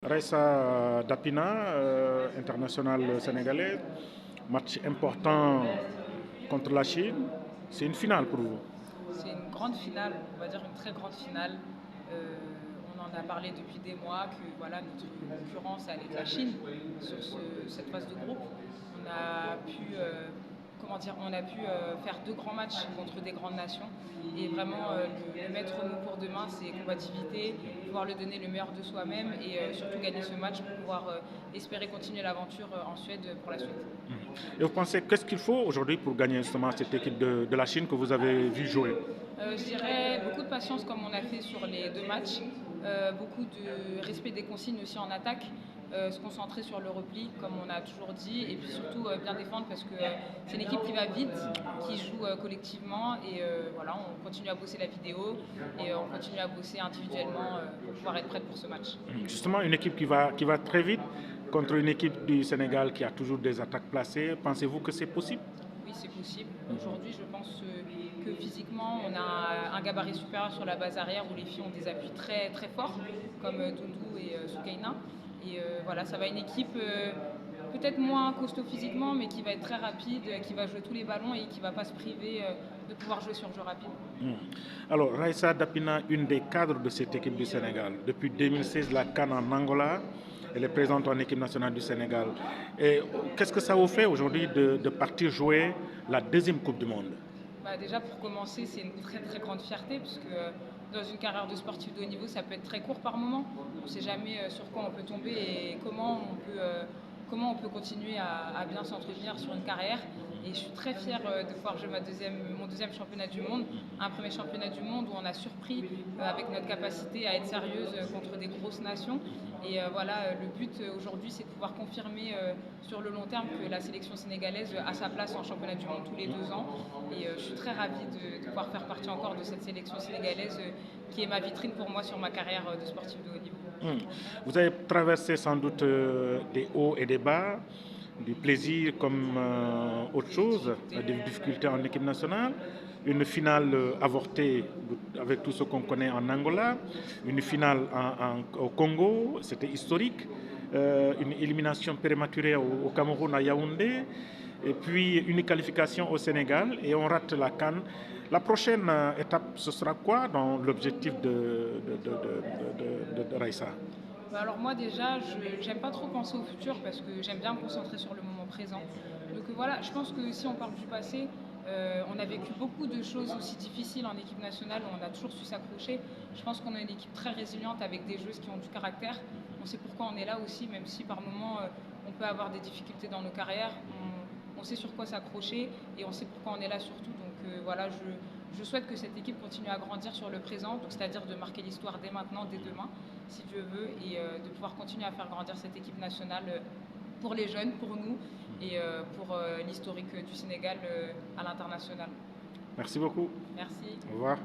Raissa Dapina, internationale sénégalaise, match important contre la Chine. C'est une finale pour vous. C'est une grande finale, on va dire une très grande finale. On en a parlé depuis des mois que voilà, notre concurrence allait être la Chine sur cette phase de groupe. On a pu, faire deux grands matchs contre des grandes nations. Et vraiment, le maître mot pour demain, c'est combativité, pouvoir le donner le meilleur de soi-même et surtout gagner ce match pour pouvoir espérer continuer l'aventure en Suède pour la suite. Et vous pensez qu'est-ce qu'il faut aujourd'hui pour gagner justement cette équipe de la Chine que vous avez vu jouer? Je dirais beaucoup de patience comme on a fait sur les deux matchs, beaucoup de respect des consignes aussi en attaque, se concentrer sur le repli comme on a toujours dit et puis surtout bien défendre parce que c'est une équipe qui va vite, qui joue collectivement et voilà, on continue à bosser la vidéo et on continue à bosser individuellement pour pouvoir être prête pour ce match. Justement, une équipe qui va très vite contre une équipe du Sénégal qui a toujours des attaques placées. Pensez-vous que c'est possible? Oui, c'est possible. Aujourd'hui, je pense que physiquement, on a un gabarit supérieur sur la base arrière où les filles ont des appuis très, très forts, comme Doudou et Soukaina. Et voilà, ça va une équipe peut-être moins costaud physiquement, mais qui va être très rapide, qui va jouer tous les ballons et qui ne va pas se priver de pouvoir jouer sur jeu rapide. Alors, Raissa Dapina, une des cadres de cette équipe du Sénégal. Depuis 2016, la CAN en Angola, elle est présente en équipe nationale du Sénégal. Et qu'est-ce que ça vous fait aujourd'hui de partir jouer la deuxième Coupe du Monde? Bah déjà pour commencer, c'est une très très grande fierté puisque dans une carrière de sportif de haut niveau, ça peut être très court par moment. On ne sait jamais sur quoi on peut tomber et comment on peut continuer à bien s'entretenir sur une carrière. Et je suis très fière de pouvoir jouer mon deuxième championnat du monde, un premier championnat du monde où on a surpris avec notre capacité à être sérieuse contre des grosses nations. Et voilà, le but aujourd'hui, c'est de pouvoir confirmer sur le long terme que la sélection sénégalaise a sa place en championnat du monde tous les 2 ans. Et je suis très ravie de pouvoir faire partie encore de cette sélection sénégalaise qui est ma vitrine pour moi sur ma carrière de sportif de haut niveau. Vous avez traversé sans doute des hauts et des bas, du plaisir comme autre Des chose, difficultés. des difficultés en équipe nationale, une finale avortée avec tout ce qu'on connaît en Angola, une finale au Congo, c'était historique, une élimination prématurée au Cameroun à Yaoundé, et puis une qualification au Sénégal et on rate la CAN. La prochaine étape, ce sera quoi dans l'objectif de Raissa? Bah alors moi déjà, je n'aime pas trop penser au futur parce que j'aime bien me concentrer sur le moment présent. Donc voilà, je pense que si on parle du passé, on a vécu beaucoup de choses aussi difficiles en équipe nationale où on a toujours su s'accrocher. Je pense qu'on a une équipe très résiliente avec des joueuses qui ont du caractère. On sait pourquoi on est là aussi, même si par moments on peut avoir des difficultés dans nos carrières. On sait sur quoi s'accrocher et on sait pourquoi on est là surtout. Donc voilà, je souhaite que cette équipe continue à grandir sur le présent, c'est-à-dire de marquer l'histoire dès maintenant, dès demain, si Dieu veut, et de pouvoir continuer à faire grandir cette équipe nationale pour les jeunes, pour nous et pour l'historique du Sénégal à l'international. Merci beaucoup. Merci. Au revoir.